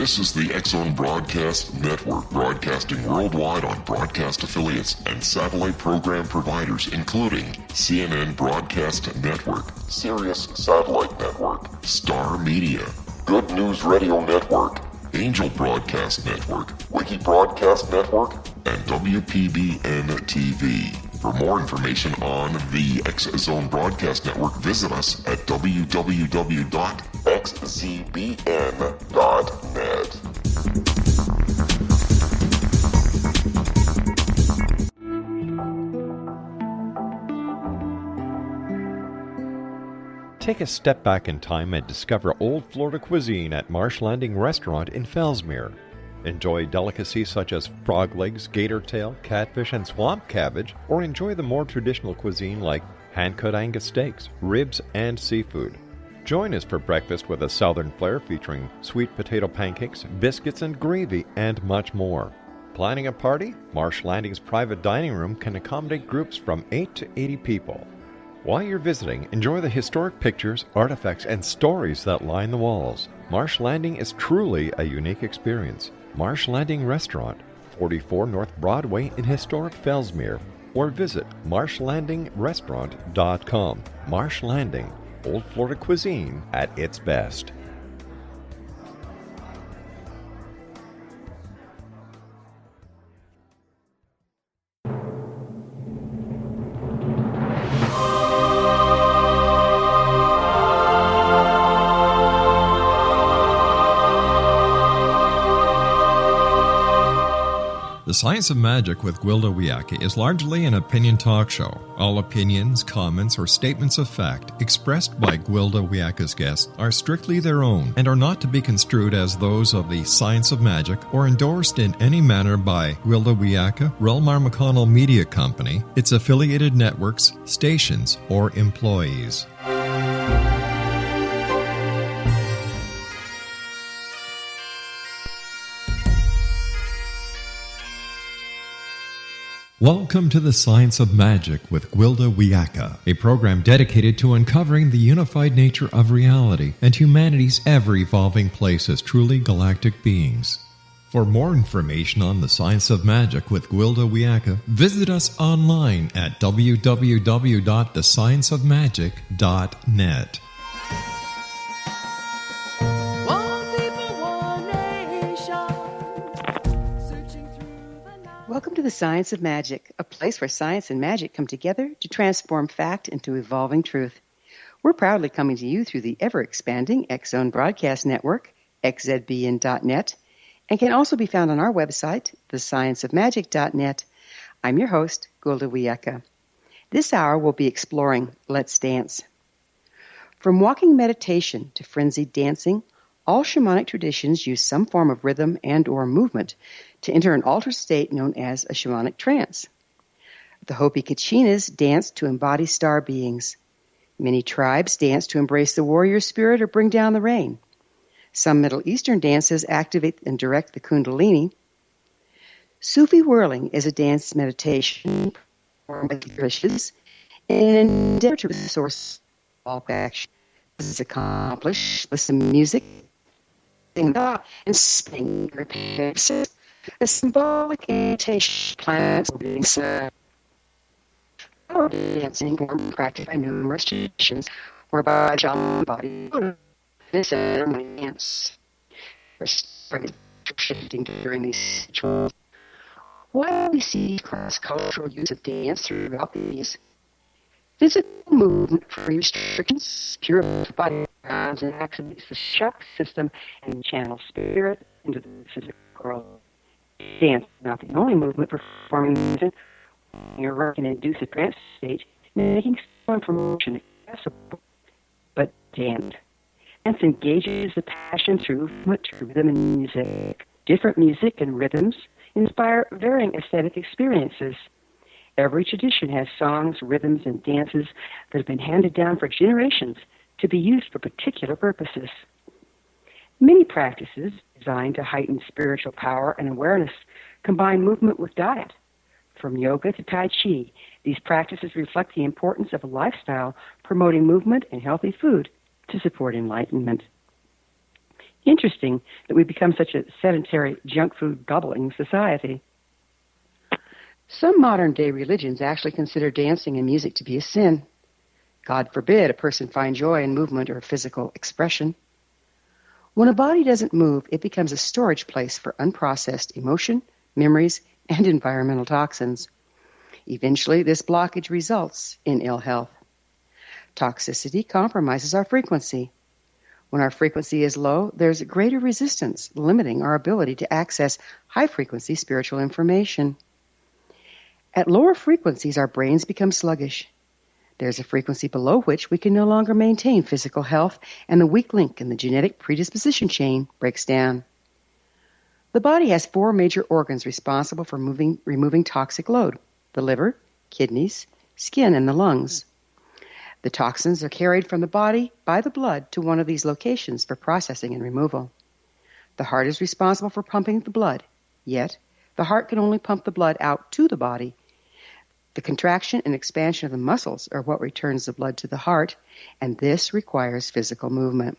This is the X-Zone Broadcast Network, broadcasting worldwide on broadcast affiliates and satellite program providers, including CNN Broadcast Network, Sirius Satellite Network, Star Media, Good News Radio Network, Angel Broadcast Network, Wiki Broadcast Network, and WPBN TV. For more information on the X-Zone Broadcast Network, visit us at www.xzbn.net. Take a step back in time and discover old Florida cuisine at Marsh Landing Restaurant in Fellsmere. Enjoy delicacies such as frog legs, gator tail, catfish, and swamp cabbage, or enjoy the more traditional cuisine like hand-cut Angus steaks, ribs, and seafood. Join us for breakfast with a southern flair featuring sweet potato pancakes, biscuits and gravy, and much more. Planning a party? Marsh Landing's private dining room can accommodate groups from 8 to 80 people. While you're visiting, enjoy the historic pictures, artifacts, and stories that line the walls. Marsh Landing is truly a unique experience. Marsh Landing Restaurant, 44 North Broadway in historic Fellsmere, or visit marshlandingrestaurant.com. Marsh Landing, Old Florida cuisine at its best. The Science of Magic with Gwilda Wiyaka is largely an opinion talk show. All opinions, comments, or statements of fact expressed by Gwilda Wiyaka's guests are strictly their own and are not to be construed as those of the Science of Magic or endorsed in any manner by Gwilda Wiyaka, Relmar McConnell Media Company, its affiliated networks, stations, or employees. Welcome to the Science of Magic with Gwilda Wiyaka, a program dedicated to uncovering the unified nature of reality and humanity's ever-evolving place as truly galactic beings. For more information on the Science of Magic with Gwilda Wiyaka, visit us online at www.thescienceofmagic.net. Welcome to the Science of Magic, a place where science and magic come together to transform fact into evolving truth. We're proudly coming to you through the ever-expanding X-Zone Broadcast Network, xzbn.net, and can also be found on our website, thescienceofmagic.net. I'm your host, Gwilda Wiyaka. This hour we'll be exploring Let's Dance. From walking meditation to frenzied dancing, all shamanic traditions use some form of rhythm and or movement to enter an altered state known as a shamanic trance. The Hopi Kachinas dance to embody star beings. Many tribes dance to embrace the warrior spirit or bring down the rain. Some Middle Eastern dances activate and direct the Kundalini. Sufi whirling is a dance meditation performed by dervishes in an endeavor to resource all action. This is accomplished with some music and spinning repairs. A symbolic imitation plants being said. Our dancing form practiced by numerous traditions, whereby John body is ceremony dance. Shifting during these rituals. While we see cross-cultural use of dance throughout these, physical movement-free restrictions purify and activates the shock system and channels spirit into the physical world. Dance is not the only movement performing movement. Your can induce a trance state, making some information accessible, but dance. Dance engages the passion through movement to rhythm and music. Different music and rhythms inspire varying aesthetic experiences. Every tradition has songs, rhythms, and dances that have been handed down for generations to be used for particular purposes. Many practices designed to heighten spiritual power and awareness combine movement with diet. From yoga to Tai Chi, these practices reflect the importance of a lifestyle promoting movement and healthy food to support enlightenment. Interesting that we become such a sedentary junk food gobbling society. Some modern-day religions actually consider dancing and music to be a sin. God forbid a person find joy in movement or physical expression. When a body doesn't move, it becomes a storage place for unprocessed emotion, memories, and environmental toxins. Eventually, this blockage results in ill health. Toxicity compromises our frequency. When our frequency is low, there's a greater resistance, limiting our ability to access high-frequency spiritual information. At lower frequencies, our brains become sluggish. There's a frequency below which we can no longer maintain physical health, and the weak link in the genetic predisposition chain breaks down. The body has 4 major organs responsible for removing toxic load: the liver, kidneys, skin, and the lungs. The toxins are carried from the body by the blood to one of these locations for processing and removal. The heart is responsible for pumping the blood, yet the heart can only pump the blood out to the body. The contraction and expansion of the muscles are what returns the blood to the heart, and this requires physical movement.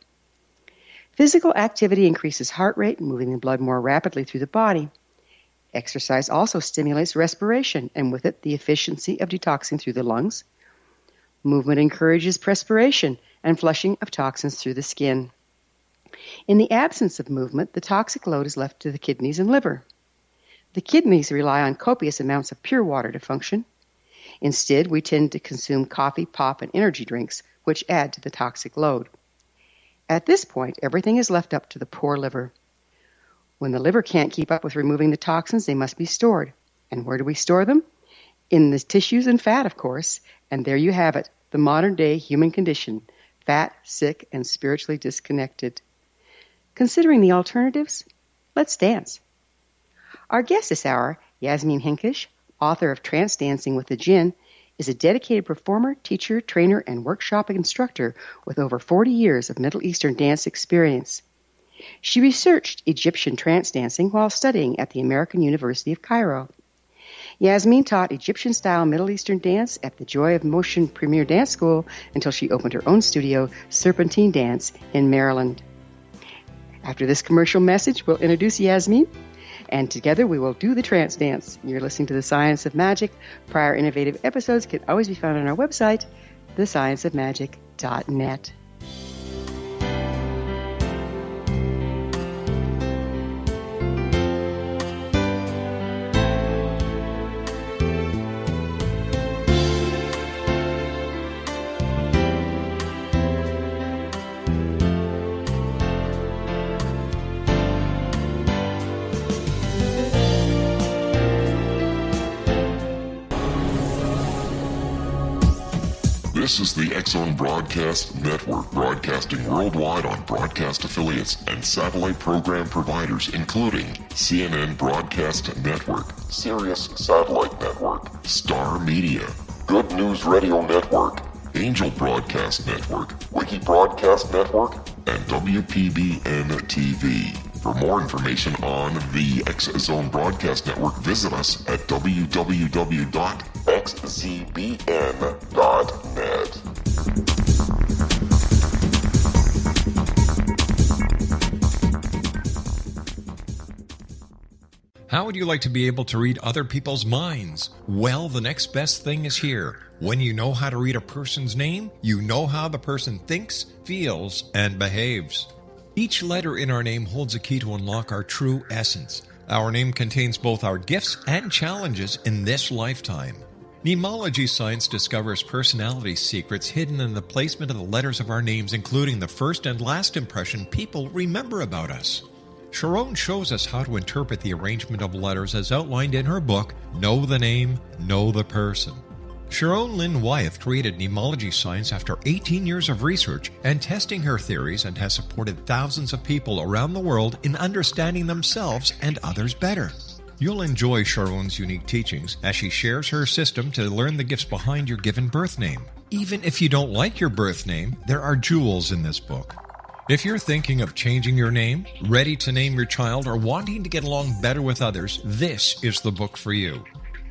Physical activity increases heart rate, moving the blood more rapidly through the body. Exercise also stimulates respiration, and with it, the efficiency of detoxing through the lungs. Movement encourages perspiration and flushing of toxins through the skin. In the absence of movement, the toxic load is left to the kidneys and liver. The kidneys rely on copious amounts of pure water to function. Instead, we tend to consume coffee, pop, and energy drinks, which add to the toxic load. At this point, everything is left up to the poor liver. When the liver can't keep up with removing the toxins, they must be stored. And where do we store them? In the tissues and fat, of course. And there you have it, the modern-day human condition: fat, sick, and spiritually disconnected. Considering the alternatives, let's dance. Our guest this hour, Yasmin Henkesh, author of Trance Dancing with the Jinn, is a dedicated performer, teacher, trainer, and workshop instructor with over 40 years of Middle Eastern dance experience. She researched Egyptian trance dancing while studying at the American University of Cairo. Yasmin taught Egyptian-style Middle Eastern dance at the Joy of Motion Premier Dance School until she opened her own studio, Serpentine Dance, in Maryland. After this commercial message, we'll introduce Yasmin, and together we will do the trance dance. You're listening to The Science of Magic. Prior innovative episodes can always be found on our website, thescienceofmagic.net. This is the X-Zone Broadcast Network, broadcasting worldwide on broadcast affiliates and satellite program providers, including CNN Broadcast Network, Sirius Satellite Network, Star Media, Good News Radio Network, Angel Broadcast Network, Wiki Broadcast Network, and WPBN TV. For more information on the X-Zone Broadcast Network, visit us at www.xzbn.net. How would you like to be able to read other people's minds? Well, the next best thing is here. When you know how to read a person's name, you know how the person thinks, feels, and behaves. Each letter in our name holds a key to unlock our true essence. Our name contains both our gifts and challenges in this lifetime. Mnemology science discovers personality secrets hidden in the placement of the letters of our names, including the first and last impression people remember about us. Sharon shows us how to interpret the arrangement of letters as outlined in her book, Know the Name, Know the Person. Sharon Lynn Wyeth created mnemology science after 18 years of research and testing her theories, and has supported thousands of people around the world in understanding themselves and others better. You'll enjoy Sharon's unique teachings as she shares her system to learn the gifts behind your given birth name. Even if you don't like your birth name, there are jewels in this book. If you're thinking of changing your name, ready to name your child, or wanting to get along better with others, this is the book for you.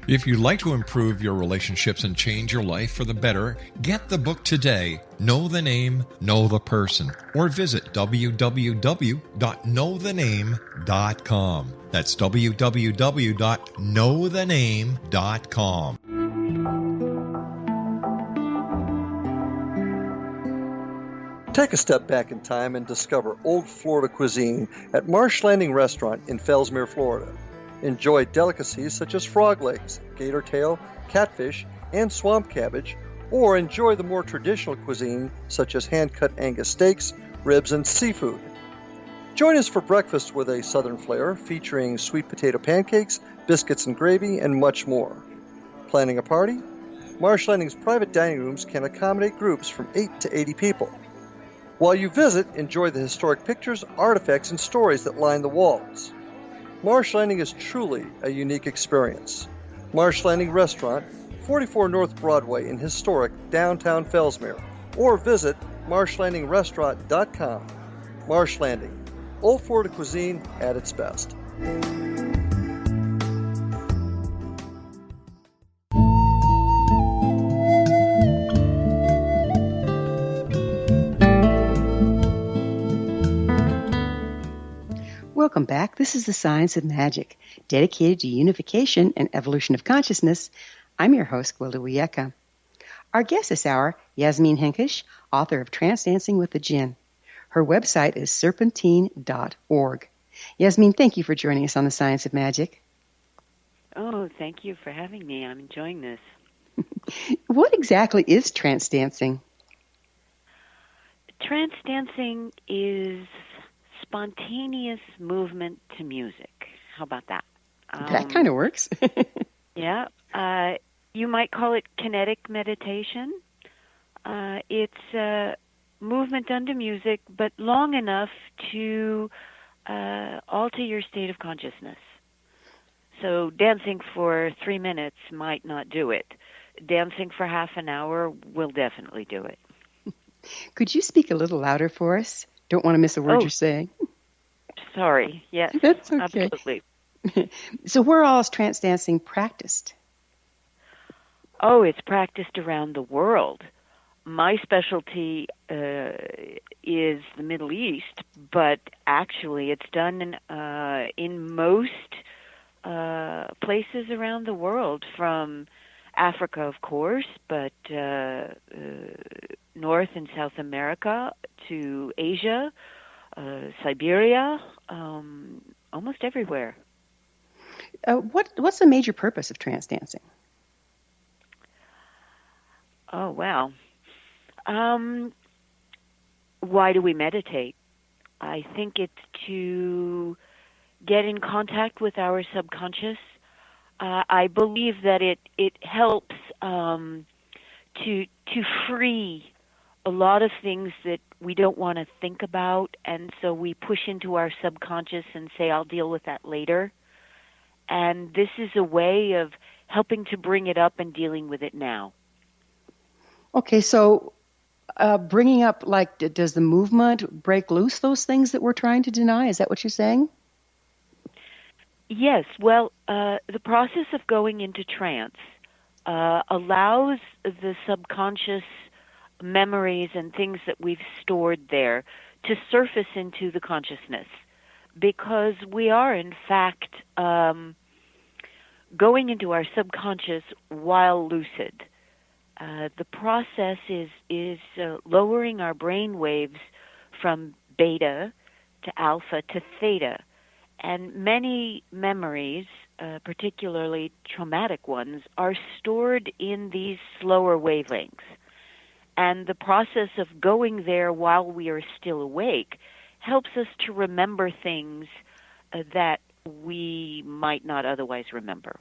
If you'd like to improve your relationships and change your life for the better, get the book today, Know the Name, Know the Person, or visit www.knowthename.com. That's www.knowthename.com. Take a step back in time and discover old Florida cuisine at Marsh Landing Restaurant in Fellsmere, Florida. Enjoy delicacies such as frog legs, gator tail, catfish, and swamp cabbage, or enjoy the more traditional cuisine such as hand-cut Angus steaks, ribs, and seafood. Join us for breakfast with a southern flair featuring sweet potato pancakes, biscuits and gravy, and much more. Planning a party? Marsh Landing's private dining rooms can accommodate groups from 8 to 80 people. While you visit, enjoy the historic pictures, artifacts, and stories that line the walls. Marsh Landing is truly a unique experience. Marsh Landing Restaurant, 44 North Broadway in historic downtown Fellsmere, or visit marshlandingrestaurant.com. Marsh Landing, old Florida cuisine at its best. Welcome back. This is The Science of Magic, dedicated to unification and evolution of consciousness. I'm your host, Gwilda Wiyaka. Our guest this hour, Yasmin Henkesh, author of Trance Dancing with the Jinn. Her website is serpentine.org. Yasmin, thank you for joining us on The Science of Magic. Oh, thank you for having me. I'm enjoying this. What exactly is trance dancing? Trance dancing is spontaneous movement to music. How about that? That kind of works. Yeah. You might call it kinetic meditation. It's movement under music, but long enough to alter your state of consciousness. So dancing for 3 minutes might not do it. Dancing for half an hour will definitely do it. Could you speak a little louder for us? Don't want to miss a word you're saying. Sorry. Yes, that's okay. Absolutely. So where all is trance dancing practiced? Oh, it's practiced around the world. My specialty is the Middle East, but actually it's done in most places around the world, from Africa, of course, but North and South America to Asia, Siberia, almost everywhere. What's the major purpose of trance dancing? Oh, well. Why do we meditate? I think it's to get in contact with our subconscious. I believe that it helps to free a lot of things that we don't want to think about, and so we push into our subconscious and say, I'll deal with that later. And this is a way of helping to bring it up and dealing with it now. Okay, so bringing up, like, does the movement break loose those things that we're trying to deny? Is that what you're saying? Yes. Well, the process of going into trance allows the subconscious memories and things that we've stored there to surface into the consciousness, because we are, in fact, going into our subconscious while lucid. The process is lowering our brain waves from beta to alpha to theta. And many memories, particularly traumatic ones, are stored in these slower wavelengths. And the process of going there while we are still awake helps us to remember things that we might not otherwise remember.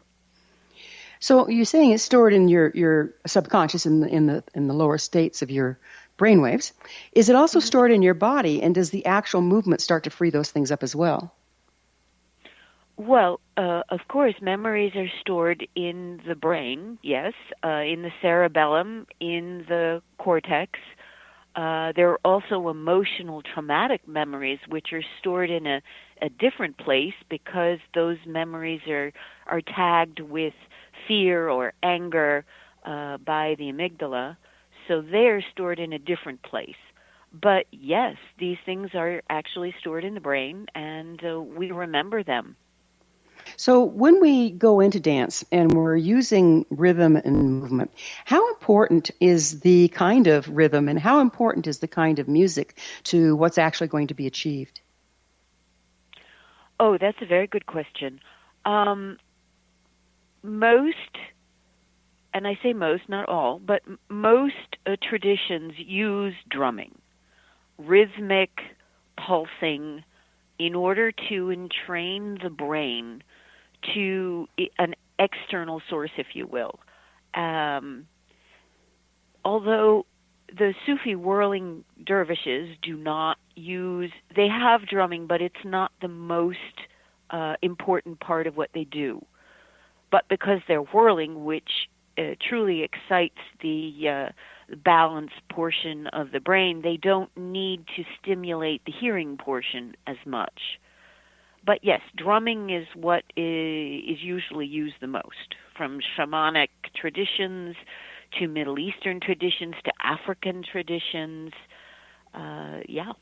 So you're saying it's stored in your subconscious in the lower states of your brainwaves. Is it also stored in your body, and does the actual movement start to free those things up as well? Well, of course, memories are stored in the brain, yes, in the cerebellum, in the cortex. There are also emotional traumatic memories which are stored in a different place because those memories are tagged with fear or anger by the amygdala. So they're stored in a different place. But yes, these things are actually stored in the brain, and we remember them. So when we go into dance and we're using rhythm and movement, how important is the kind of rhythm and how important is the kind of music to what's actually going to be achieved? Oh, that's a very good question. Most, and I say most, not all, but most traditions use drumming, rhythmic pulsing, in order to entrain the brain to an external source, if you will. Although the Sufi whirling dervishes do not use, they have drumming, but it's not the most important part of what they do. But because they're whirling, which truly excites the balance portion of the brain, they don't need to stimulate the hearing portion as much. But yes, drumming is what is usually used the most, from shamanic traditions to Middle Eastern traditions to African traditions. Yeah.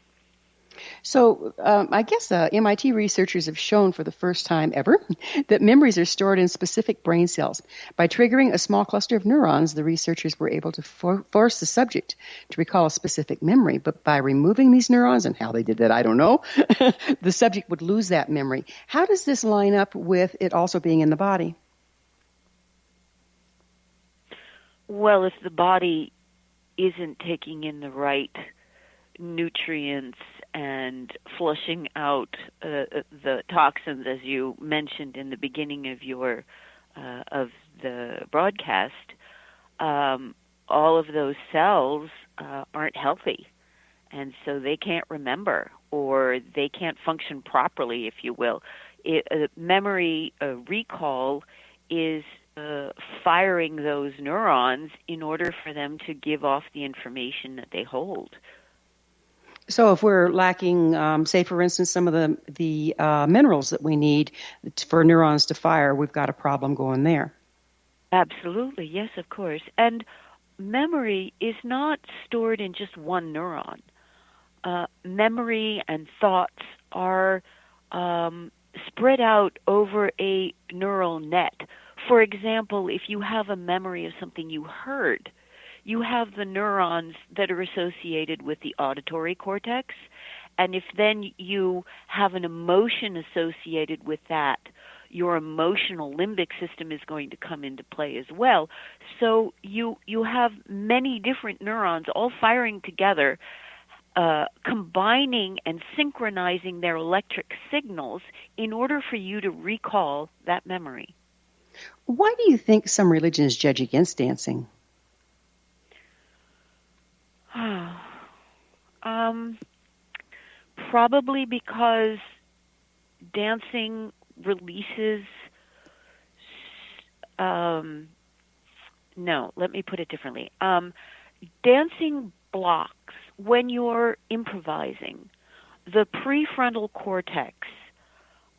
So I guess MIT researchers have shown for the first time ever that memories are stored in specific brain cells. By triggering a small cluster of neurons, the researchers were able to force the subject to recall a specific memory. But by removing these neurons, and how they did that, I don't know, the subject would lose that memory. How does this line up with it also being in the body? Well, if the body isn't taking in the right nutrients and flushing out the toxins, as you mentioned in the beginning of your of the broadcast, all of those cells aren't healthy, and so they can't remember, or they can't function properly, if you will. Memory recall is firing those neurons in order for them to give off the information that they hold. So if we're lacking, say, for instance, some of the minerals that we need for neurons to fire, we've got a problem going there. Absolutely, yes, of course. And memory is not stored in just one neuron. Memory and thoughts are spread out over a neural net. For example, if you have a memory of something you heard, you have the neurons that are associated with the auditory cortex, and if then you have an emotion associated with that, your emotional limbic system is going to come into play as well. So you have many different neurons all firing together, combining and synchronizing their electric signals in order for you to recall that memory. Why do you think some religions judge against dancing? Probably because dancing releases, no, let me put it differently. Dancing blocks, when you're improvising, the prefrontal cortex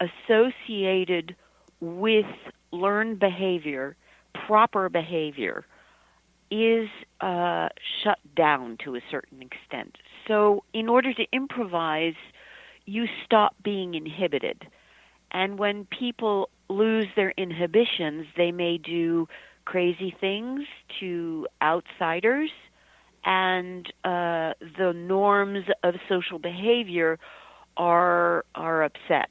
associated with learned behavior, proper behavior, is shut down to a certain extent. So in order to improvise, you stop being inhibited. And when people lose their inhibitions, they may do crazy things to outsiders, and the norms of social behavior are upset.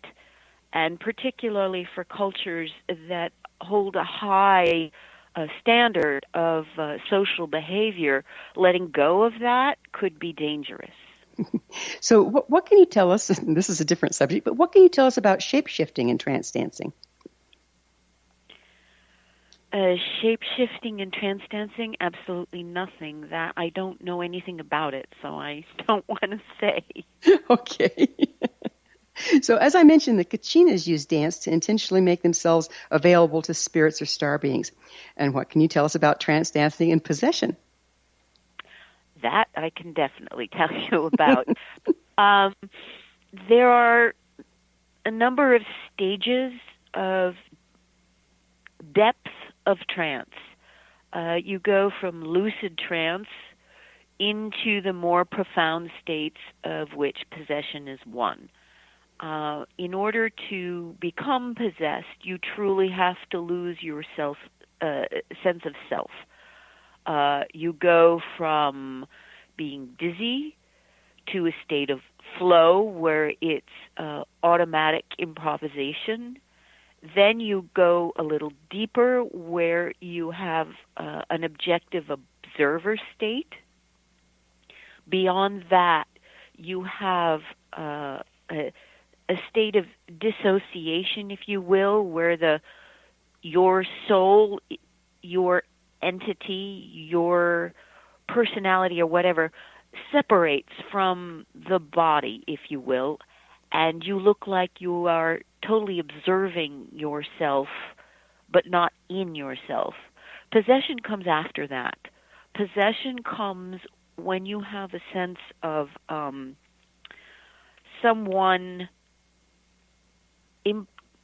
And particularly for cultures that hold a high standard of social behavior, letting go of that could be dangerous. So what can you tell us, and this is a different subject, but what can you tell us about shape-shifting in trance dancing? Shape-shifting in trance dancing, absolutely nothing. That I don't know anything about it, so I don't want to say. Okay. So as I mentioned, the Kachinas use dance to intentionally make themselves available to spirits or star beings. And what can you tell us about trance dancing and possession? That I can definitely tell you about. There are a number of stages of depth of trance. You go from lucid trance into the more profound states of which possession is one. In order to become possessed, you truly have to lose your sense of self. You go from being dizzy to a state of flow where it's automatic improvisation. Then you go a little deeper where you have an objective observer state. Beyond that, you have a state of dissociation, if you will, where your soul, your entity, your personality or whatever separates from the body, if you will, and you look like you are totally observing yourself, but not in yourself. Possession comes after that. Possession comes when you have a sense of someone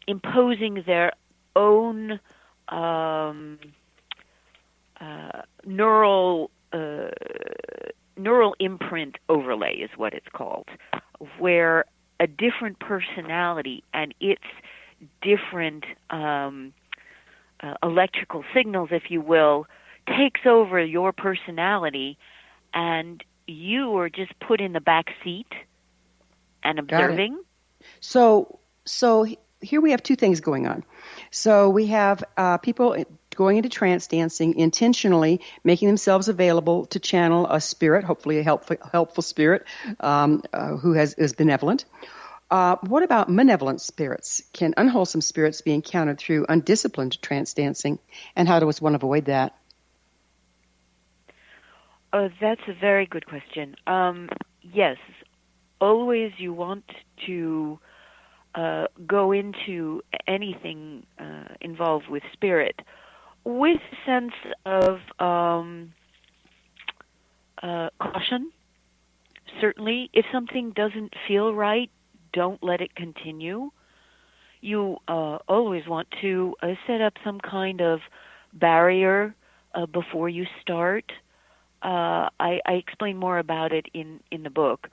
imposing their own neural imprint overlay is what it's called, where a different personality and its different electrical signals, if you will, takes over your personality, and you are just put in the back seat and observing. So here we have two things going on. So we have people going into trance dancing, intentionally making themselves available to channel a spirit, hopefully a helpful spirit who is benevolent. What about malevolent spirits? Can unwholesome spirits be encountered through undisciplined trance dancing? And how does one avoid that? That's a very good question. Yes, always you want to go into anything involved with spirit with a sense of caution. Certainly, if something doesn't feel right, don't let it continue. You always want to set up some kind of barrier before you start. I explain more about it in the book.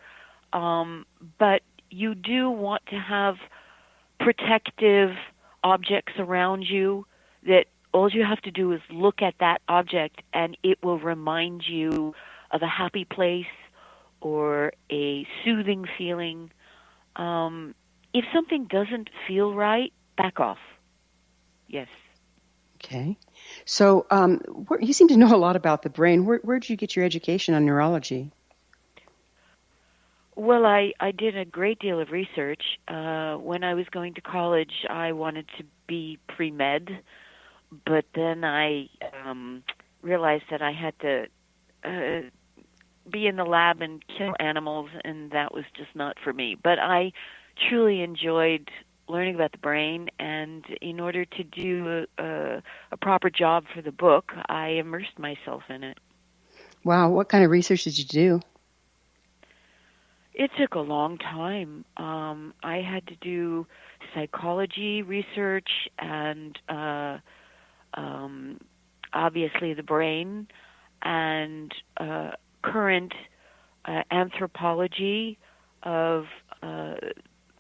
But you do want to have protective objects around you that all you have to do is look at that object and it will remind you of a happy place or a soothing feeling. If something doesn't feel right, back off. Yes. Okay. So you seem to know a lot about the brain. Where did you get your education on neurology? Well, I did a great deal of research. When I was going to college, I wanted to be pre-med, but then I realized that I had to be in the lab and kill animals, and that was just not for me. But I truly enjoyed learning about the brain, and in order to do a proper job for the book, I immersed myself in it. Wow, what kind of research did you do? It took a long time. I had to do psychology research and obviously the brain and current anthropology of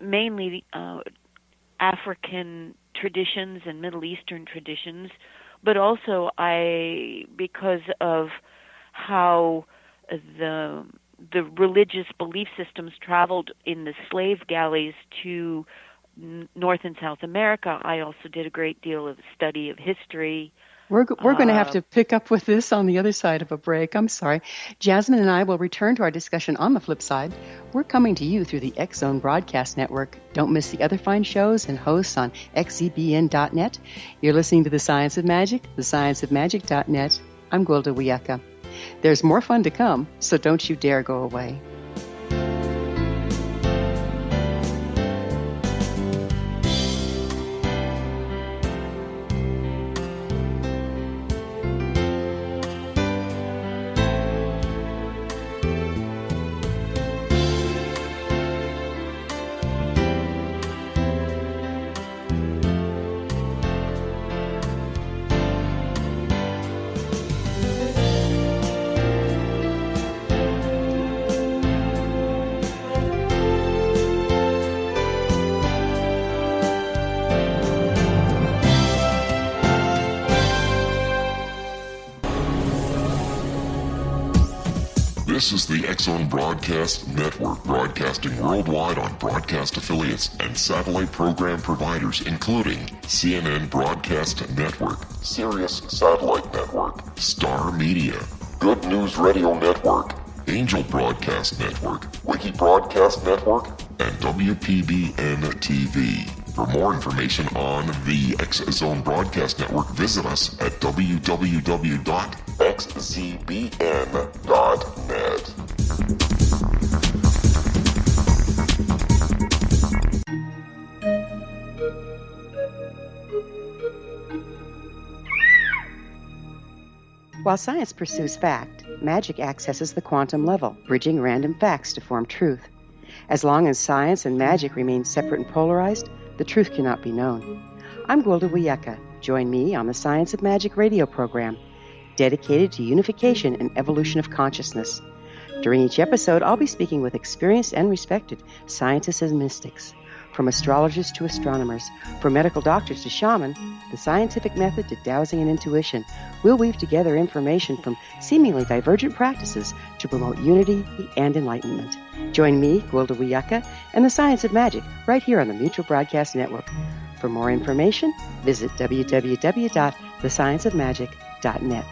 mainly African traditions and Middle Eastern traditions, but also because of how the religious belief systems traveled in the slave galleys to North and South America, I also did a great deal of study of history. We're going to have to pick up with this on the other side of a break. I'm sorry. Jasmine and I will return to our discussion on the flip side. We're coming to you through the X-Zone Broadcast Network. Don't miss the other fine shows and hosts on xzbn.net. You're listening to The Science of Magic, thescienceofmagic.net. I'm Gwilda Wiyaka. There's more fun to come, so don't you dare go away. This is the X-Zone Broadcast Network, broadcasting worldwide on broadcast affiliates and satellite program providers, including CNN Broadcast Network, Sirius Satellite Network, Star Media, Good News Radio Network, Angel Broadcast Network, Wiki Broadcast Network, and WPBN TV. For more information on the X-Zone Broadcast Network, visit us at www.xzbn.net. While science pursues fact, magic accesses the quantum level, bridging random facts to form truth. As long as science and magic remain separate and polarized, the truth cannot be known. I'm Gwilda Wiyaka. Join me on the Science of Magic radio program, dedicated to unification and evolution of consciousness. During each episode, I'll be speaking with experienced and respected scientists and mystics. From astrologers to astronomers, from medical doctors to shaman, the scientific method to dowsing and intuition, we'll weave together information from seemingly divergent practices to promote unity and enlightenment. Join me, Gwilda Wiyaka, and the Science of Magic right here on the Mutual Broadcast Network. For more information, visit www.thescienceofmagic.net.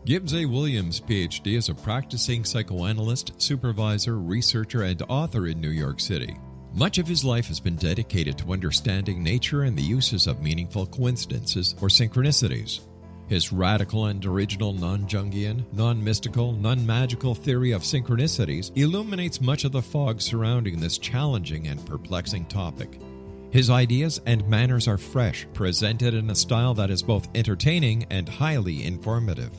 Gibbs A. Williams, Ph.D., is a practicing psychoanalyst, supervisor, researcher, and author in New York City. Much of his life has been dedicated to understanding nature and the uses of meaningful coincidences or synchronicities. His radical and original non-Jungian, non-mystical, non-magical theory of synchronicities illuminates much of the fog surrounding this challenging and perplexing topic. His ideas and manners are fresh, presented in a style that is both entertaining and highly informative.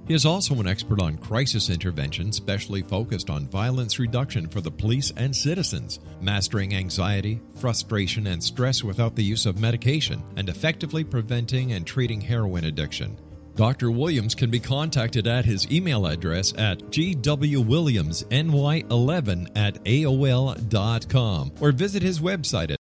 He is also an expert on crisis intervention, specially focused on violence reduction for the police and citizens, mastering anxiety, frustration, and stress without the use of medication, and effectively preventing and treating heroin addiction. Dr. Williams can be contacted at his email address at gwwilliamsny11@aol.com or visit his website at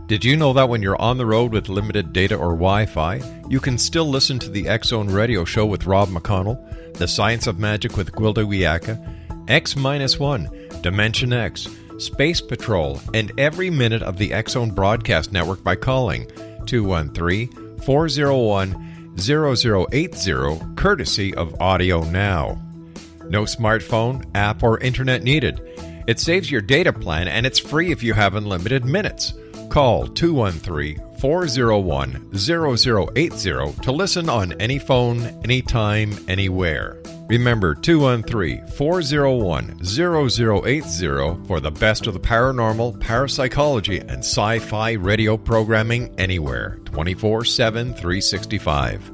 Did you know that when you're on the road with limited data or Wi-Fi, you can still listen to the X-Zone Radio Show with Rob McConnell, The Science of Magic with Gwilda Wiyaka, X-1, Dimension X, Space Patrol, and every minute of the X-Zone Broadcast Network by calling 213-401-0080, courtesy of Audio Now. No smartphone, app, or internet needed. It saves your data plan, and it's free if you have unlimited minutes. Call 213-401-0080 to listen on any phone, anytime, anywhere. Remember 213-401-0080 for the best of the paranormal, parapsychology, and sci-fi radio programming anywhere, 24/7, 365.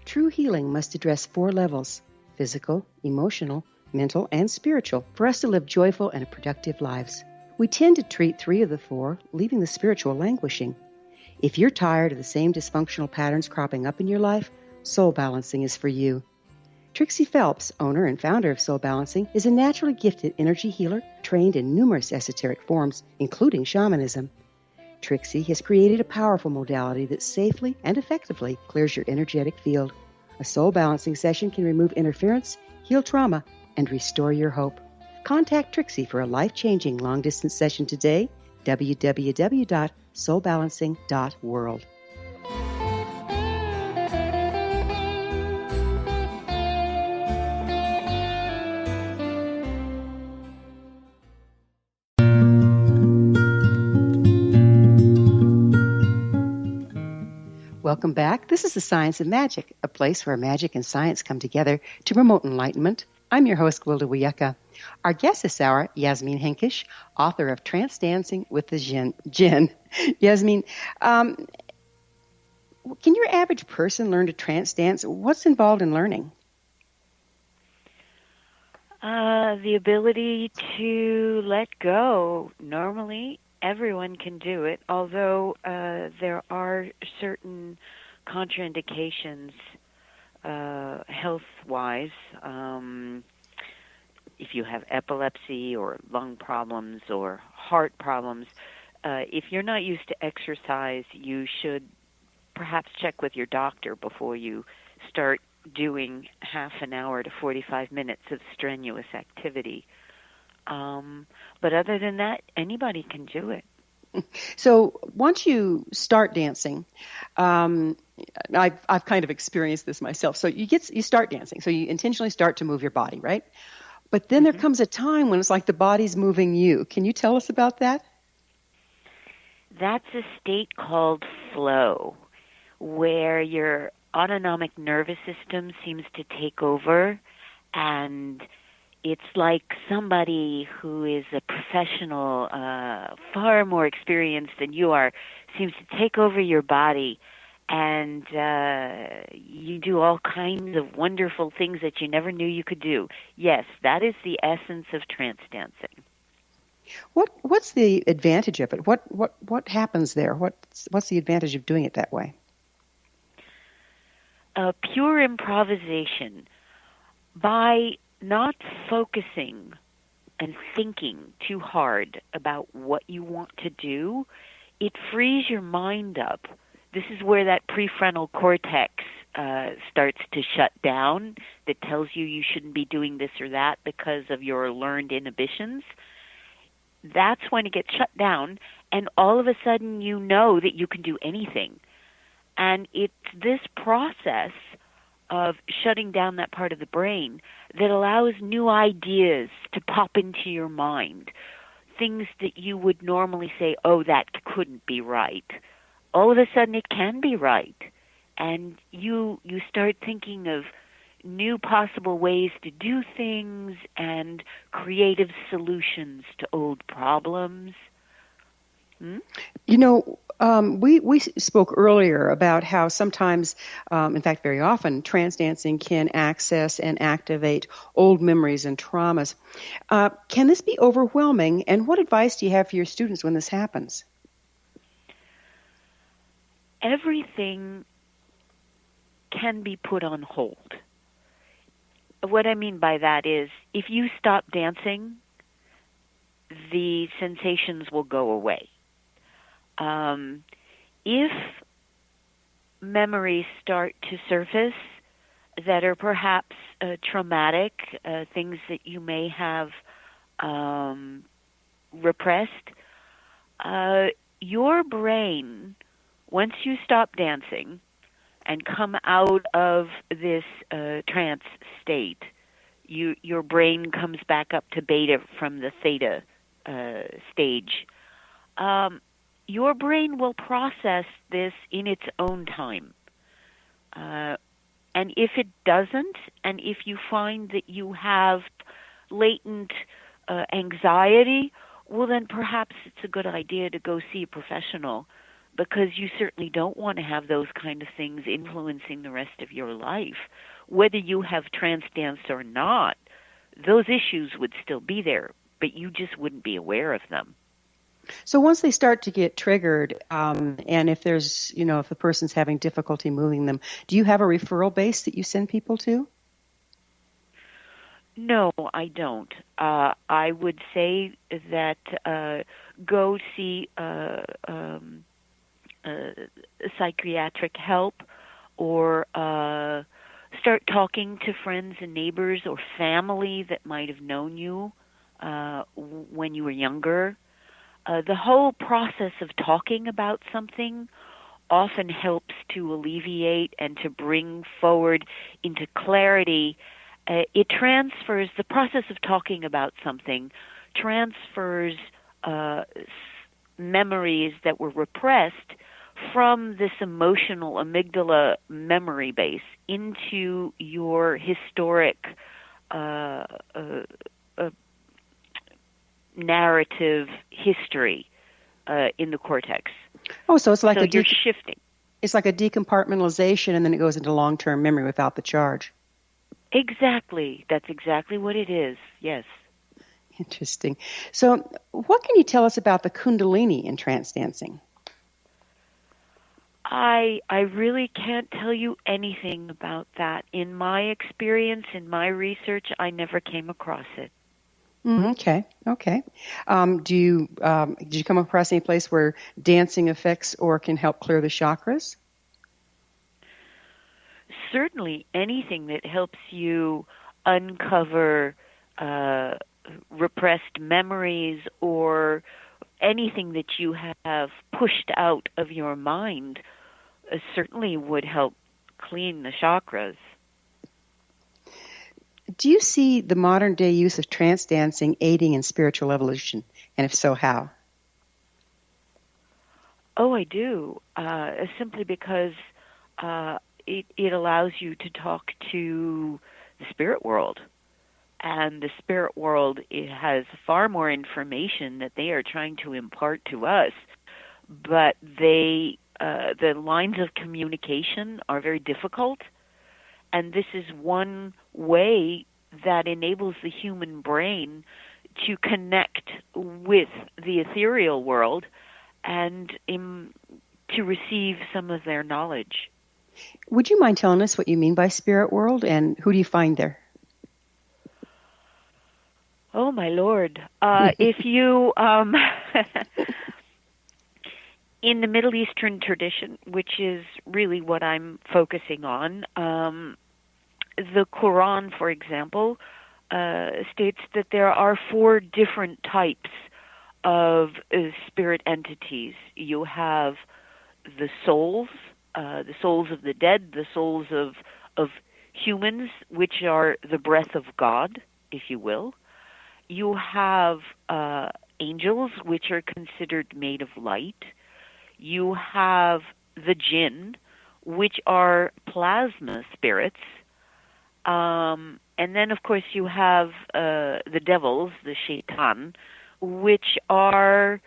True healing must address 4 levels: physical, emotional, mental, and spiritual, for us to live joyful and productive lives. We tend to treat 3 of the 4, leaving the spiritual languishing. If you're tired of the same dysfunctional patterns cropping up in your life, Soul Balancing is for you. Trixie Phelps, owner and founder of Soul Balancing, is a naturally gifted energy healer trained in numerous esoteric forms, including shamanism. Trixie has created a powerful modality that safely and effectively clears your energetic field. A soul balancing session can remove interference, heal trauma, and restore your hope. Contact Trixie for a life-changing long-distance session today, www.soulbalancing.world. Welcome back. This is the Science of Magic, a place where magic and science come together to promote enlightenment. I'm your host, Gwilda Wiyaka. Our guest this hour, Yasmin Henkesh, author of Trance Dancing with the Jinn. Yasmin, can your average person learn to trance dance? What's involved in learning? The ability to let go. Normally, everyone can do it, although there are certain contraindications health-wise. If you have epilepsy or lung problems or heart problems, if you're not used to exercise, you should perhaps check with your doctor before you start doing half an hour to 45 minutes of strenuous activity. But other than that, anybody can do it. So once you start dancing, I've kind of experienced this myself. So you start dancing, so you intentionally start to move your body, right? But then there comes a time when it's like the body's moving you. Can you tell us about that? That's a state called flow, where your autonomic nervous system seems to take over, and it's like somebody who is a professional, far more experienced than you are, seems to take over your body, and you do all kinds of wonderful things that you never knew you could do. Yes, that is the essence of trance dancing. What's the advantage of it? What happens there? What's the advantage of doing it that way? Pure improvisation. By not focusing and thinking too hard about what you want to do, it frees your mind up. This is where that prefrontal cortex starts to shut down, that tells you shouldn't be doing this or that because of your learned inhibitions. That's when it gets shut down, and all of a sudden you know that you can do anything. And it's this process of shutting down that part of the brain that allows new ideas to pop into your mind, things that you would normally say, oh, that couldn't be right. All of a sudden it can be right. And you start thinking of new possible ways to do things and creative solutions to old problems. You know, we spoke earlier about how sometimes, in fact very often, trance dancing can access and activate old memories and traumas. Can this be overwhelming, and what advice do you have for your students when this happens? Everything can be put on hold. What I mean by that is, if you stop dancing, the sensations will go away. If memories start to surface that are perhaps traumatic, things that you may have repressed, your brain, once you stop dancing and come out of this trance state, your brain comes back up to beta from the theta stage. Your brain will process this in its own time. And if it doesn't, and if you find that you have latent anxiety, well, then perhaps it's a good idea to go see a professional, because you certainly don't want to have those kind of things influencing the rest of your life. Whether you have trance danced or not, those issues would still be there, but you just wouldn't be aware of them. So once they start to get triggered, and if there's, if the person's having difficulty moving them, do you have a referral base that you send people to? No, I don't. I would say that go see psychiatric help, or start talking to friends and neighbors or family that might have known you when you were younger. The whole process of talking about something often helps to alleviate and to bring forward into clarity. It transfers, the process of talking about something transfers memories that were repressed from this emotional amygdala memory base into your historic narrative history in the cortex. Oh, so it's like you're shifting. It's like a decompartmentalization, and then it goes into long-term memory without the charge. Exactly. That's exactly what it is. Yes. Interesting. So what can you tell us about the Kundalini in trance dancing? I really can't tell you anything about that. In my experience, in my research, I never came across it. Okay. Did you come across any place where dancing affects or can help clear the chakras? Certainly, anything that helps you uncover repressed memories or anything that you have pushed out of your mind certainly would help clean the chakras. Do you see the modern day use of trance dancing aiding in spiritual evolution? And if so, how? Oh, I do. Simply because it allows you to talk to the spirit world. And the spirit world, it has far more information that they are trying to impart to us, but the lines of communication are very difficult, and this is one way that enables the human brain to connect with the ethereal world and to receive some of their knowledge. Would you mind telling us what you mean by spirit world, and who do you find there? Oh, my Lord. If you, in the Middle Eastern tradition, which is really what I'm focusing on, the Quran, for example, states that there are 4 different types of spirit entities. You have the souls of the dead, the souls of humans, which are the breath of God, if you will. You have angels, which are considered made of light. You have the jinn, which are plasma spirits. And then, of course, you have the devils, the shaitan, which are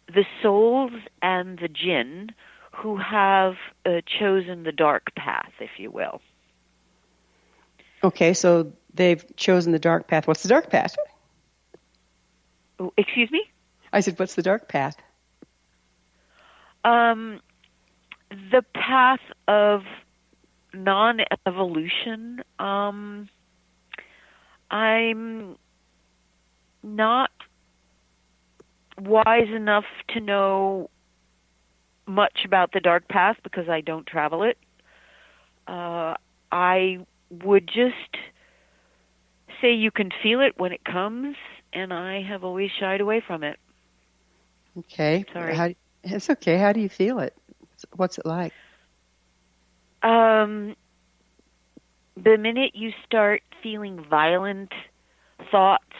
the souls and the jinn who have chosen the dark path, if you will. Okay, so they've chosen the dark path. What's the dark path? Oh, excuse me? I said, what's the dark path? The path of non-evolution. I'm not wise enough to know much about the dark path because I don't travel it. I would just say you can feel it when it comes, and I have always shied away from it. Okay. Sorry. It's okay. How do you feel it? What's it like? The minute you start feeling violent thoughts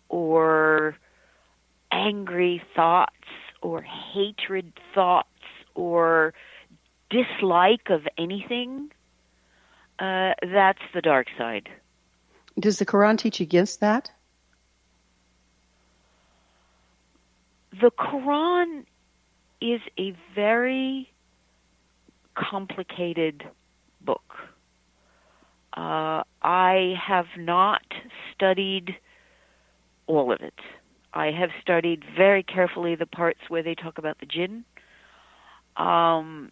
or angry thoughts or hatred thoughts or dislike of anything, that's the dark side. Does the Quran teach against that? The Quran is a very complicated book. I have not studied all of it. I have studied very carefully the parts where they talk about the jinn. I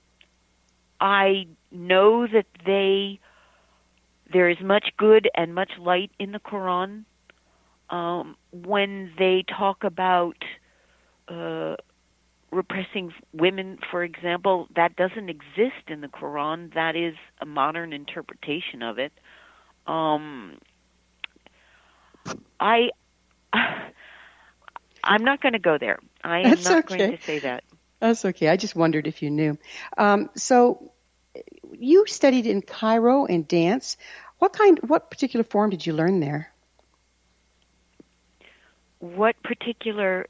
know that there is much good and much light in the Quran. When they talk about repressing women, for example, that doesn't exist in the Quran. That is a modern interpretation of it. I'm not going to go there. I am not going to say that. That's okay. I just wondered if you knew. So you studied in Cairo in dance. What particular form did you learn there? What particular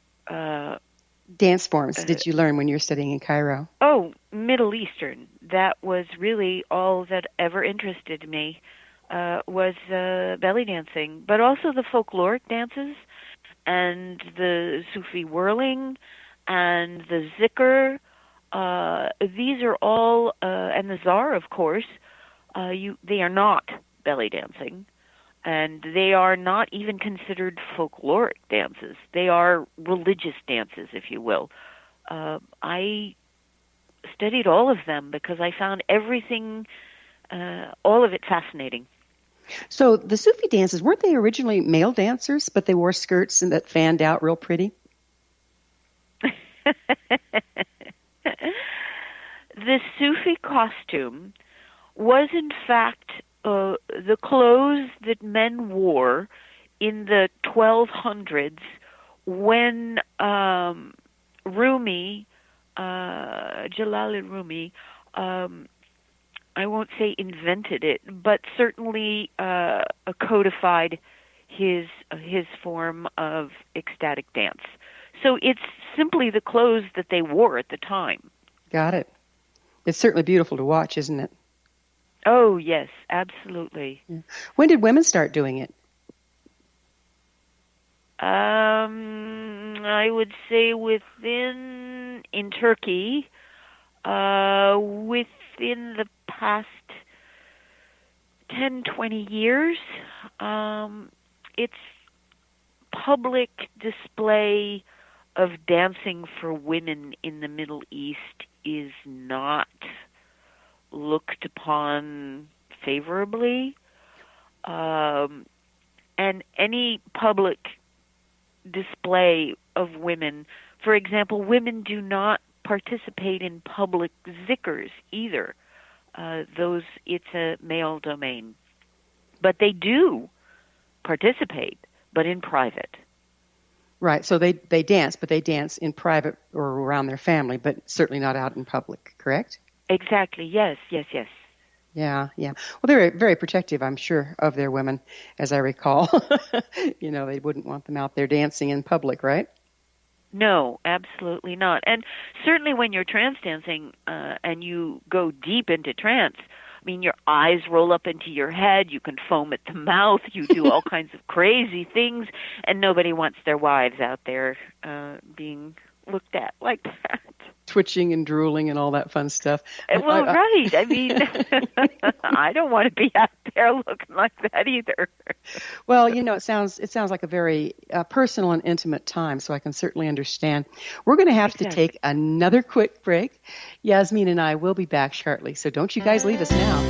dance forms did you learn when you were studying in Cairo? Oh, Middle Eastern. That was really all that ever interested me, was belly dancing, but also the folkloric dances and the Sufi whirling and the zikr. These are all, and the zar, of course, they are not belly dancing. And they are not even considered folkloric dances. They are religious dances, if you will. I'm studied all of them because I found everything, all of it fascinating. So the Sufi dances, weren't they originally male dancers, but they wore skirts and that fanned out real pretty? The Sufi costume was, in fact, the clothes that men wore in the 1200s when Rumi, Jalal Rumi, I won't say invented it, but certainly codified his form of ecstatic dance. So it's simply the clothes that they wore at the time. Got it. It's certainly beautiful to watch, isn't it? Oh, yes, absolutely. Yeah. When did women start doing it? I would say in Turkey, within the past 10, 20 years. It's public display of dancing for women in the Middle East is not looked upon favorably. And any public display of women, for example, women do not participate in public zikrs either. It's a male domain. But they do participate, but in private. Right, so they dance, but they dance in private or around their family, but certainly not out in public, correct? Exactly, yes. Yeah. Well, they're very protective, I'm sure, of their women, as I recall. They wouldn't want them out there dancing in public, right? No, absolutely not. And certainly when you're trance dancing and you go deep into trance, I mean, your eyes roll up into your head, you can foam at the mouth, you do all kinds of crazy things, and nobody wants their wives out there being looked at like that. Twitching and drooling and all that fun stuff. Well, right. I mean, I don't want to be out there looking like that either. Well, it sounds like a very personal and intimate time, so I can certainly understand. We're going to have to take another quick break. Yasmin and I will be back shortly, so don't you guys leave us now.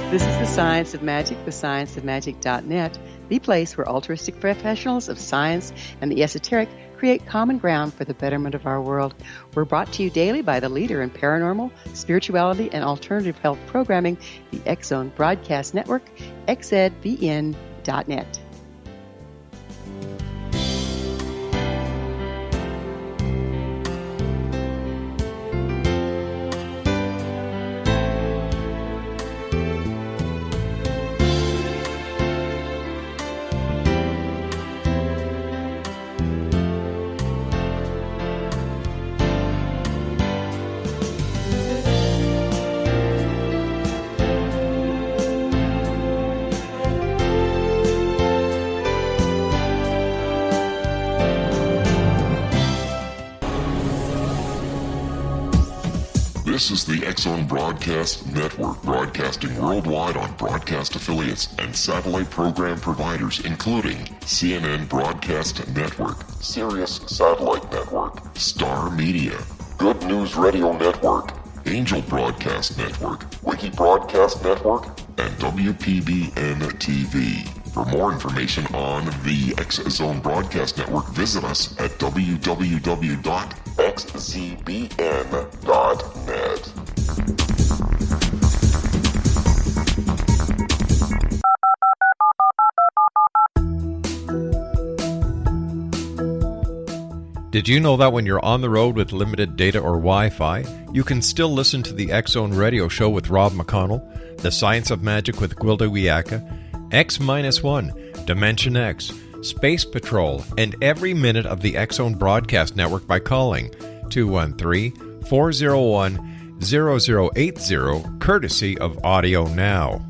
This is The Science of Magic, thescienceofmagic.net, the place where altruistic professionals of science and the esoteric create common ground for the betterment of our world. We're brought to you daily by the leader in paranormal, spirituality, and alternative health programming, the X-Zone Broadcast Network, xzbn.net. This is the X-Zone Broadcast Network, broadcasting worldwide on broadcast affiliates and satellite program providers, including CNN Broadcast Network, Sirius Satellite Network, Star Media, Good News Radio Network, Angel Broadcast Network, Wiki Broadcast Network, and WPBN TV. For more information on the X-Zone Broadcast Network, visit us at www.xzbn.net. Did you know that when you're on the road with limited data or Wi-Fi, you can still listen to the X-Zone Radio Show with Rob McConnell, The Science of Magic with Gwilda Wiyaka, X-1, Dimension X, Space Patrol, and every minute of the X-Zone Broadcast Network by calling 213-401-0080, courtesy of Audio Now.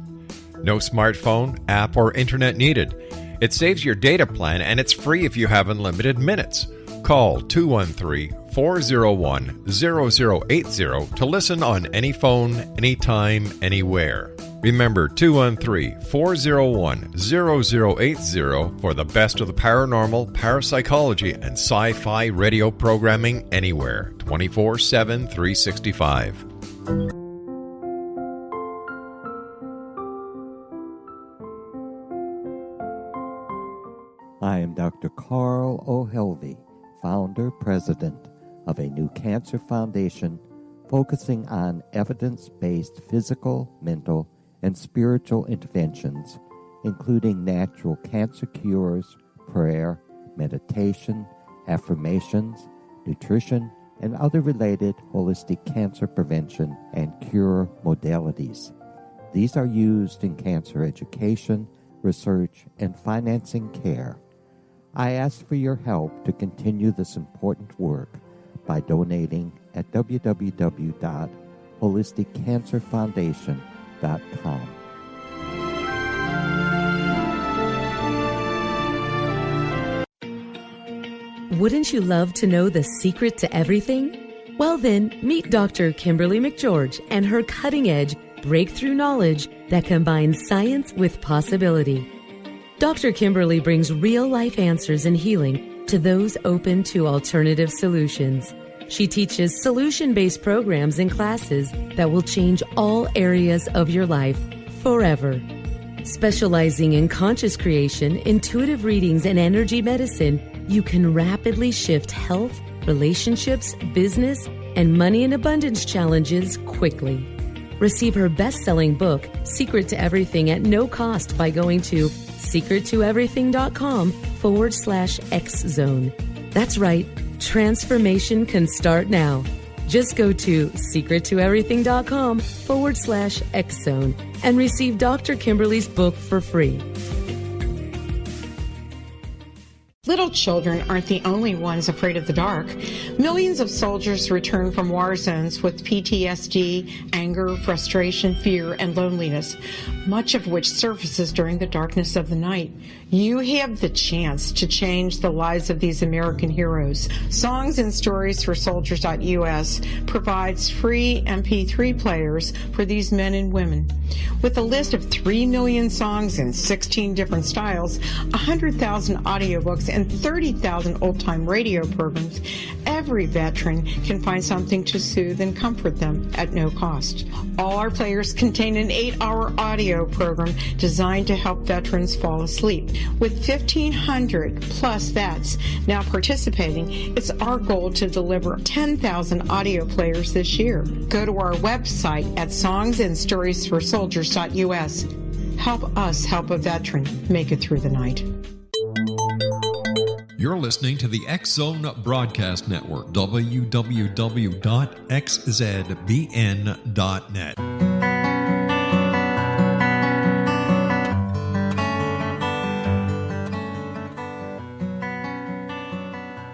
No smartphone, app, or internet needed. It saves your data plan, and it's free if you have unlimited minutes. Call 213-401-0080 to listen on any phone, anytime, anywhere. Remember 213-401-0080 for the best of the paranormal, parapsychology, and sci-fi radio programming anywhere, 24/7, 365. Dr. Carl O'Helvey, founder, president of a new cancer foundation focusing on evidence-based physical, mental, and spiritual interventions, including natural cancer cures, prayer, meditation, affirmations, nutrition, and other related holistic cancer prevention and cure modalities. These are used in cancer education, research, and financing care. I ask for your help to continue this important work by donating at www.holisticcancerfoundation.com. Wouldn't you love to know the secret to everything? Well then, meet Dr. Kimberly McGeorge and her cutting-edge breakthrough knowledge that combines science with possibility. Dr. Kimberly brings real-life answers and healing to those open to alternative solutions. She teaches solution-based programs and classes that will change all areas of your life forever. Specializing in conscious creation, intuitive readings, and energy medicine, you can rapidly shift health, relationships, business, and money and abundance challenges quickly. Receive her best-selling book, Secret to Everything, at no cost by going to secrettoeverything.com/X-Zone. That's right, transformation can start now. Just go to secrettoeverything.com/X-Zone and receive Dr. Kimberly's book for free. Little children aren't the only ones afraid of the dark. Millions of soldiers return from war zones with PTSD, anger, frustration, fear, and loneliness, much of which surfaces during the darkness of the night. You have the chance to change the lives of these American heroes. Songs and Stories for Soldiers.us provides free MP3 players for these men and women. With a list of 3 million songs in 16 different styles, 100,000 audiobooks, and 30,000 old-time radio programs, every veteran can find something to soothe and comfort them at no cost. All our players contain an 8-hour audio program designed to help veterans fall asleep. With 1,500 plus vets now participating, it's our goal to deliver 10,000 audio players this year. Go to our website at songsandstoriesforsoldiers.us. Help us help a veteran make it through the night. You're listening to the X-Zone Broadcast Network, www.xzbn.net.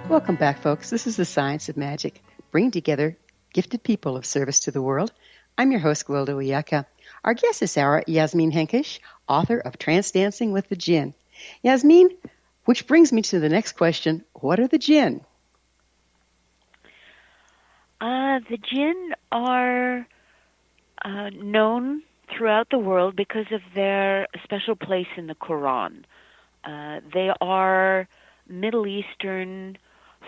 Welcome back, folks. This is The Science of Magic, bringing together gifted people of service to the world. I'm your host, Gwilda Wiyaka. Our guest this hour, Yasmin Henkesh, author of Trance Dancing with the Jinn. Yasmin, which brings me to the next question. What are the jinn? The jinn are known throughout the world because of their special place in the Quran. They are Middle Eastern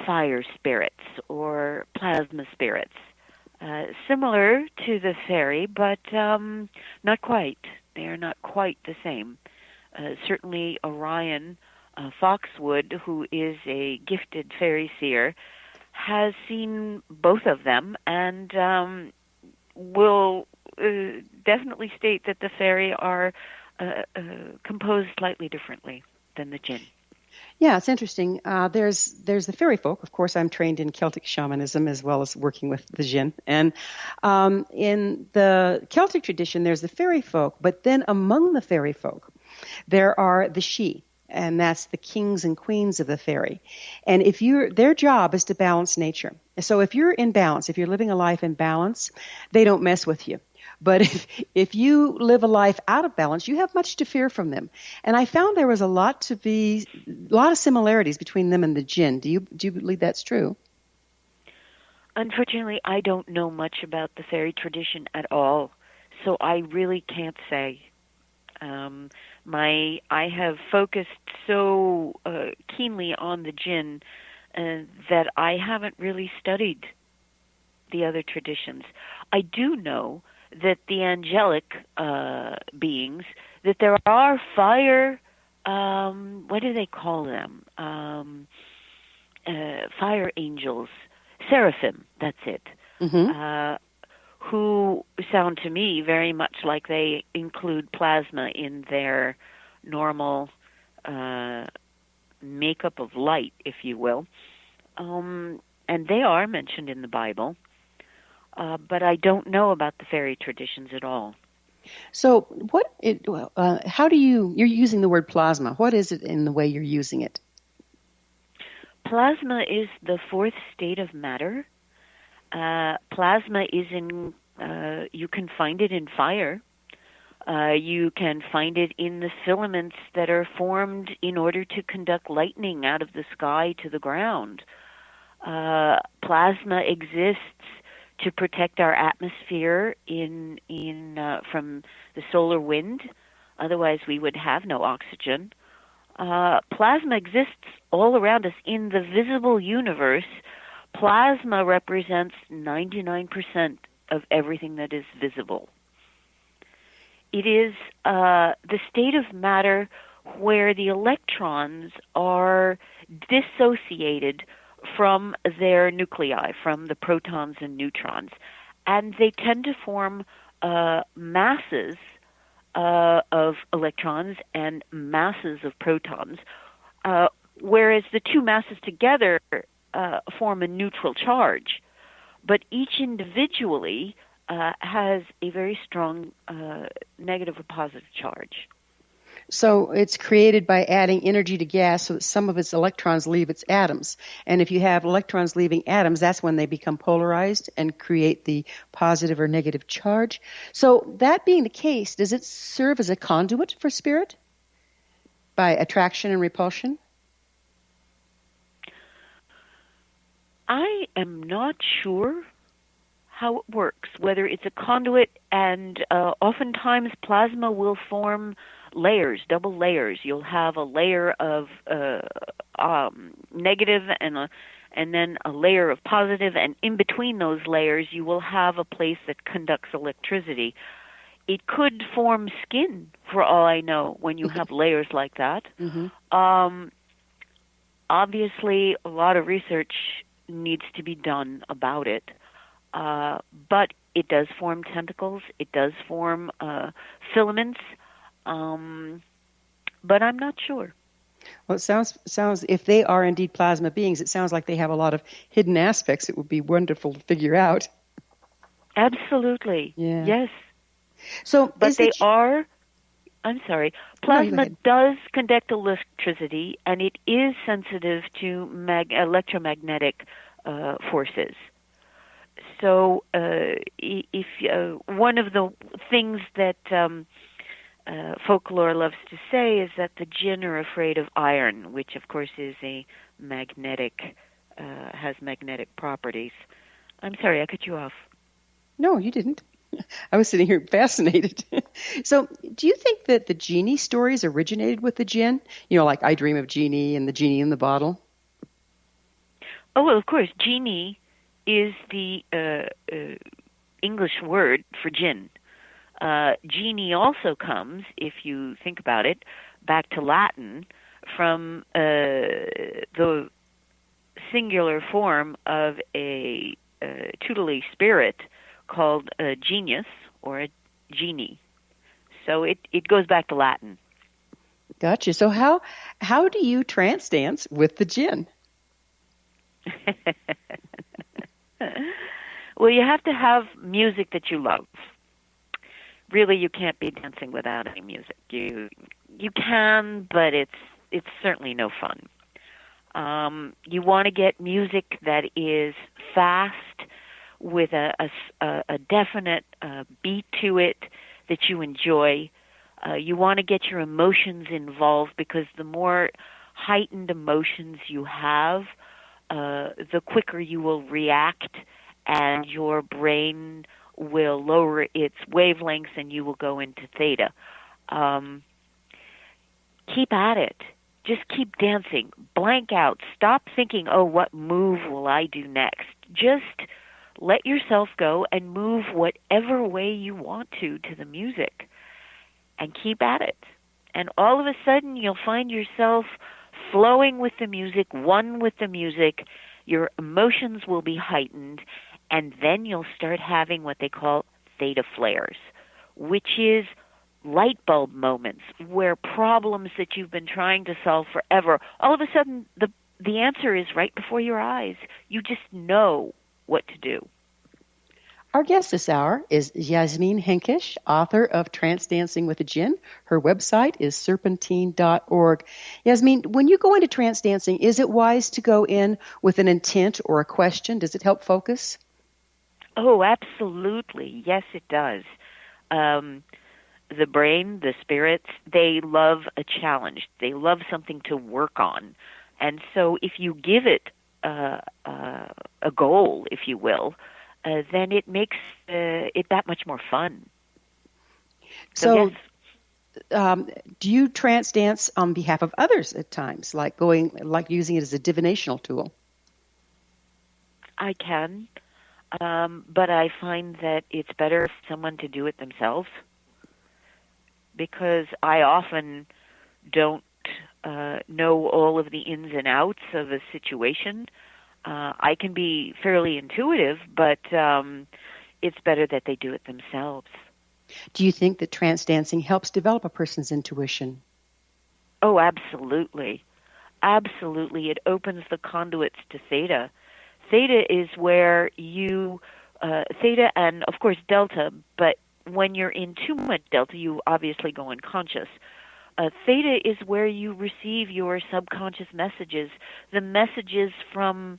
fire spirits or plasma spirits, similar to the fairy, but not quite. They are not quite the same. Certainly Orion Foxwood, who is a gifted fairy seer, has seen both of them and will definitely state that the fairy are composed slightly differently than the jinn. Yeah, it's interesting. There's the fairy folk. Of course, I'm trained in Celtic shamanism as well as working with the jinn. And in the Celtic tradition, there's the fairy folk, but then among the fairy folk, there are the Sidhe. And that's the kings and queens of the fairy. And their job is to balance nature. So if you're in balance, if you're living a life in balance, they don't mess with you. But if you live a life out of balance, you have much to fear from them. And I found there was a lot of similarities between them and the jinn. Do you believe that's true? Unfortunately, I don't know much about the fairy tradition at all, so I really can't say. I have focused so keenly on the jinn that I haven't really studied the other traditions. I do know that the angelic beings, that there are fire what do they call them? Fire angels, seraphim. That's it. Mm-hmm. Who sound to me very much like they include plasma in their normal makeup of light, if you will. And they are mentioned in the Bible, but I don't know about the fairy traditions at all. So, how do you're using the word plasma? What is it in the way you're using it? Plasma is the fourth state of matter. Plasma is you can find it in fire. You can find it in the filaments that are formed in order to conduct lightning out of the sky to the ground. Plasma exists to protect our atmosphere from the solar wind. Otherwise, we would have no oxygen. Plasma exists all around us in the visible universe. Plasma represents 99% of everything that is visible. It is the state of matter where the electrons are dissociated from their nuclei, from the protons and neutrons, and they tend to form masses of electrons and masses of protons, whereas the two masses together form a neutral charge. But each individually has a very strong negative or positive charge. So it's created by adding energy to gas so that some of its electrons leave its atoms. And if you have electrons leaving atoms, that's when they become polarized and create the positive or negative charge. So that being the case, does it serve as a conduit for spirit by attraction and repulsion? I am not sure how it works, whether it's a conduit, and oftentimes plasma will form layers, double layers. You'll have a layer of negative and then a layer of positive, and in between those layers you will have a place that conducts electricity. It could form skin, for all I know, when you have layers like that. Mm-hmm. Obviously, a lot of research needs to be done about it. But it does form tentacles. It does form filaments. But I'm not sure. Well, it sounds if they are indeed plasma beings, it sounds like they have a lot of hidden aspects. It would be wonderful to figure out. Absolutely. Yeah. Yes. So, but they are. I'm sorry. Plasma does conduct electricity, and it is sensitive to electromagnetic forces. So, if one of the things that folklore loves to say is that the jinn are afraid of iron, which of course is a magnetic, has magnetic properties. I'm sorry, I cut you off. No, you didn't. I was sitting here fascinated. So, do you think that the genie stories originated with the jinn? You know, like I Dream of Jeannie and the genie in the bottle? Oh, well, of course. Genie is the English word for jinn. Genie also comes, if you think about it, back to Latin from the singular form of a tutelary spirit called a genius or a genie. So it goes back to Latin. Gotcha. So how do you trance dance with the jinn? Well, you have to have music that you love. Really, you can't be dancing without any music. You can, but it's certainly no fun. You want to get music that is fast, with a definite beat to it that you enjoy. You want to get your emotions involved, because the more heightened emotions you have, the quicker you will react, and your brain will lower its wavelengths and you will go into theta. Keep at it. Just keep dancing. Blank out. Stop thinking, oh, what move will I do next? Just let yourself go and move whatever way you want to the music, and keep at it. And all of a sudden, you'll find yourself flowing with the music, one with the music. Your emotions will be heightened, and then you'll start having what they call theta flares, which is light bulb moments where problems that you've been trying to solve forever, all of a sudden the answer is right before your eyes. You just know what to do. Our guest this hour is Yasmin Henkesh, author of Trance Dancing with a Jinn. Her website is serpentine.org. Yasmin, when you go into trance dancing, is it wise to go in with an intent or a question? Does it help focus? Oh, absolutely. Yes, it does. The brain, the spirits, they love a challenge. They love something to work on. And so if you give it a goal, if you will, then it makes it that much more fun. So yes. Do you trance dance on behalf of others at times, like using it as a divinational tool? I can, but I find that it's better for someone to do it themselves, because I often don't know all of the ins and outs of a situation. I can be fairly intuitive, but it's better that they do it themselves. Do you think that trance dancing helps develop a person's intuition? Oh, absolutely. Absolutely. It opens the conduits to theta. Theta is where theta and, of course, delta, but when you're in too much delta, you obviously go unconscious. Theta is where you receive your subconscious messages, the messages from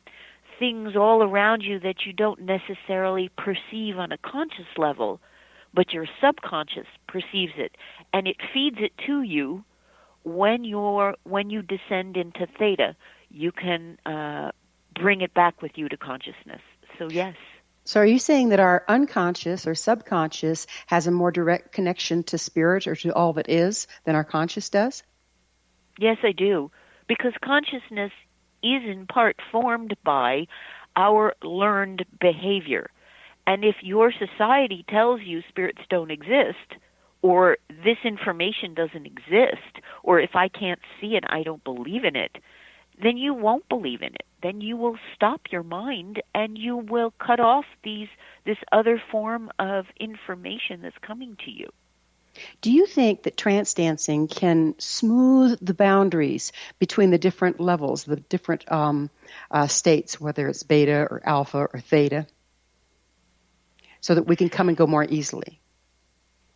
things all around you that you don't necessarily perceive on a conscious level, but your subconscious perceives it, and it feeds it to you. When you descend into theta, you can bring it back with you to consciousness. So yes. So are you saying that our unconscious or subconscious has a more direct connection to spirit or to all that is than our conscious does? Yes, I do. Because consciousness is in part formed by our learned behavior. And if your society tells you spirits don't exist, or this information doesn't exist, or if I can't see it, I don't believe in it, then you won't believe in it. Then you will stop your mind and you will cut off this other form of information that's coming to you. Do you think that trance dancing can smooth the boundaries between the different levels, the different states, whether it's beta or alpha or theta, so that we can come and go more easily?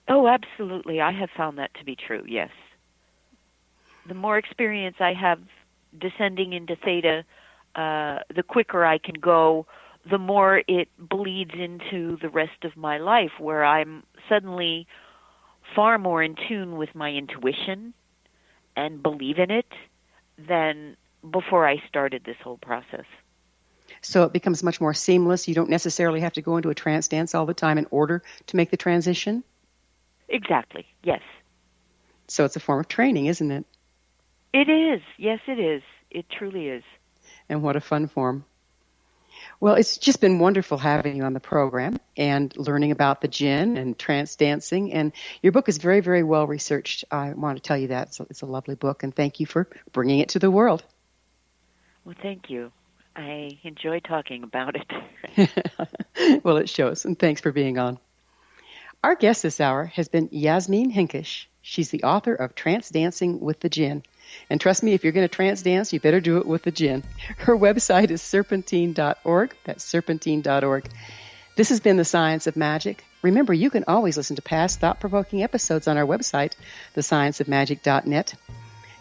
Oh, absolutely. I have found that to be true, yes. The more experience I have descending into theta, the quicker I can go, the more it bleeds into the rest of my life, where I'm suddenly far more in tune with my intuition and believe in it than before I started this whole process. So it becomes much more seamless. You don't necessarily have to go into a trance dance all the time in order to make the transition? Exactly, yes. So it's a form of training, isn't it? It is. Yes, it is. It truly is. And what a fun form. Well, it's just been wonderful having you on the program and learning about the Jinn and trance dancing. And your book is very, very well researched. I want to tell you that. So it's a lovely book, and thank you for bringing it to the world. Well, thank you. I enjoy talking about it. Well, it shows, and thanks for being on. Our guest this hour has been Yasmin Henkesh. She's the author of Trance Dancing with the Jinn. And trust me, if you're going to trance dance, you better do it with the Jinn. Her website is serpentine.org. That's serpentine.org. This has been The Science of Magic. Remember, you can always listen to past thought-provoking episodes on our website, thescienceofmagic.net.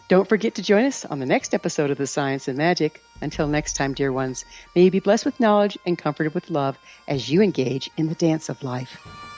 Don't forget to join us on the next episode of The Science of Magic. Until next time, dear ones, may you be blessed with knowledge and comforted with love as you engage in the dance of life.